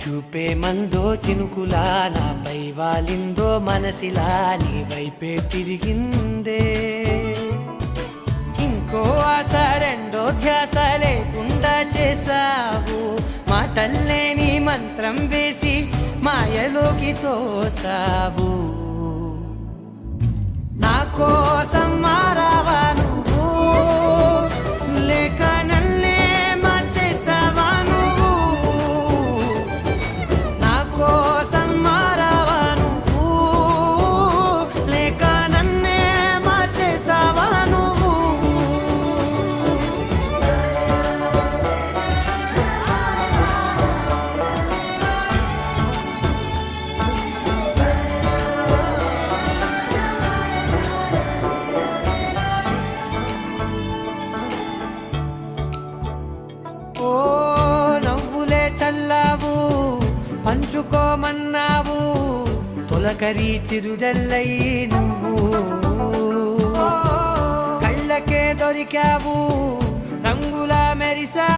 చూపే మందో చినుకులా నాపై వాలిందో మనసిలా నీ వైపే తిరిగిందే. ఇంకో ఆశ రెండో ధ్యాస లేకుండా చేసావు, మాటల్లేని మంత్రం వేసి మాయలోకి తోసావు. నా కోసం మారావా నువ్వు, లేక నన్నే మార్చేసావా నువ్వు? నా కోసం మారావా నువ్వు, లేక నన్నే మార్చేసావా నువ్వు? ఓ నవ్వులే చల్లావు, పంచుకోమన్నావు, తొలకరి చిరుజల్లై నువ్వు. కళ్ళకే దొరికావు, రంగులా మెరిసా